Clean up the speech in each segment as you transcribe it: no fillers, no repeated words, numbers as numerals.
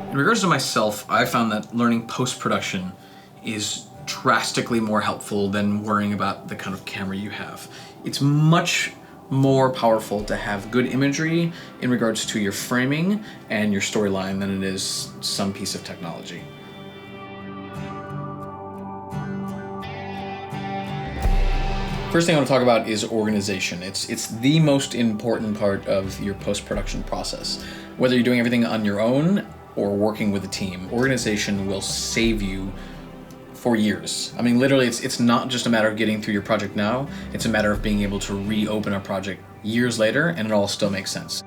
In regards to myself, I found that learning post-production is drastically more helpful than worrying about the kind of camera you have. It's much more powerful to have good imagery in regards to your framing and your storyline than it is some piece of technology. First thing I want to talk about is organization. It's the most important part of your post-production process. Whether you're doing everything on your own or working with a team, organization will save you for years. I mean, literally, it's not just a matter of getting through your project now, it's a matter of being able to reopen a project years later and it all still makes sense.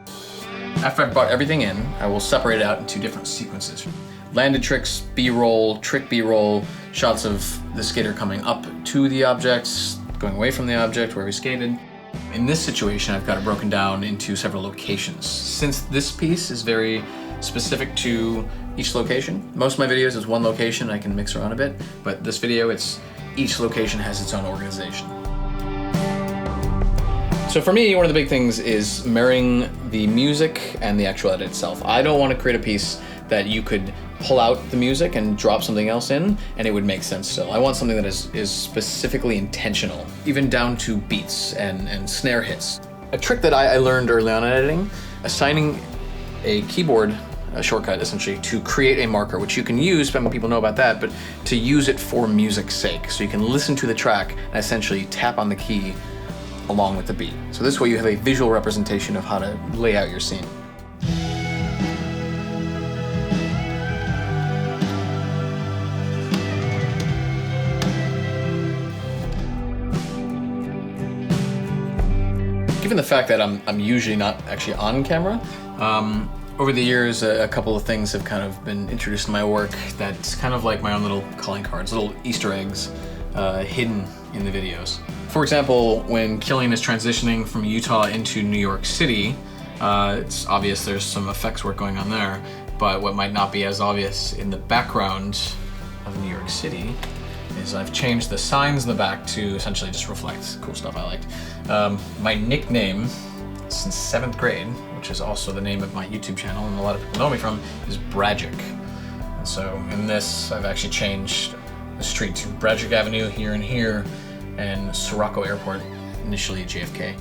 After I've brought everything in, I will separate it out into different sequences. Landed tricks, B-roll, trick B-roll, shots of the skater coming up to the objects, going away from the object where we skated. In this situation, I've got it broken down into several locations. Since this piece is very specific to each location, most of my videos is one location, I can mix around a bit, but this video, each location has its own organization. So for me, one of the big things is marrying the music and the actual edit itself. I don't want to create a piece that you could pull out the music and drop something else in and it would make sense still. I want something that is specifically intentional, even down to beats and snare hits. A trick that I learned early on in editing, assigning a keyboard shortcut essentially to create a marker, which you can use, but people know about that, but to use it for music's sake. So you can listen to the track and essentially tap on the key along with the beat. So this way you have a visual representation of how to lay out your scene. Given the fact that I'm usually not actually on camera, over the years a couple of things have kind of been introduced in my work that's kind of like my own little calling cards, little Easter eggs hidden in the videos. For example, when Kilian is transitioning from Utah into New York City, it's obvious there's some effects work going on there, but what might not be as obvious in the background of New York City is I've changed the signs in the back to essentially just reflect cool stuff I liked. My nickname since 7th grade, which is also the name of my YouTube channel and a lot of people know me from, is Bragic. And so in this, I've actually changed the street to Bragic Avenue here and here, and Sirocco Airport, initially JFK.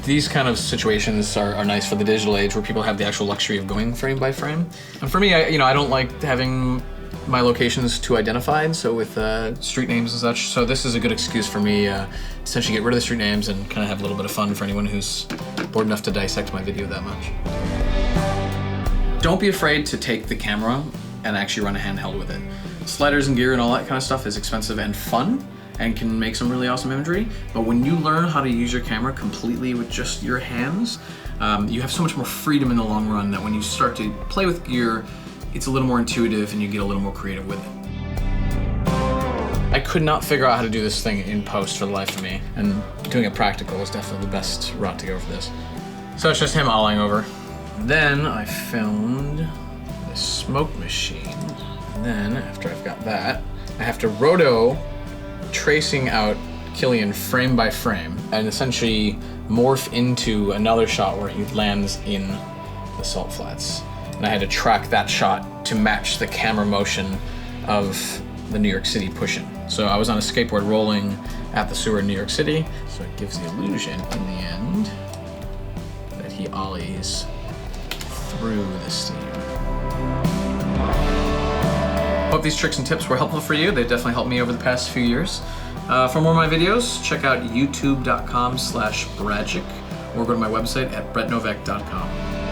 These kind of situations are nice for the digital age where people have the actual luxury of going frame by frame. And for me, I don't like having my locations too identified, so with street names and such. So this is a good excuse for me to essentially get rid of the street names and kind of have a little bit of fun for anyone who's bored enough to dissect my video that much. Don't be afraid to take the camera and actually run a handheld with it. Sliders and gear and all that kind of stuff is expensive and fun and can make some really awesome imagery, but when you learn how to use your camera completely with just your hands, you have so much more freedom in the long run that when you start to play with gear, it's a little more intuitive and you get a little more creative with it. I could not figure out how to do this thing in post for the life of me, and doing it practical is definitely the best route to go for this. So it's just him ollieing over. Then I filmed the smoke machine. And then after I've got that, I have to roto tracing out Kilian frame by frame and essentially morph into another shot where he lands in the salt flats. And I had to track that shot to match the camera motion of the New York City pushing. So I was on a skateboard rolling at the sewer in New York City, so it gives the illusion in the end that he ollies through the steam. Hope these tricks and tips were helpful for you. They definitely helped me over the past few years. For more of my videos, check out youtube.com/Bragic or go to my website at brettnovak.com.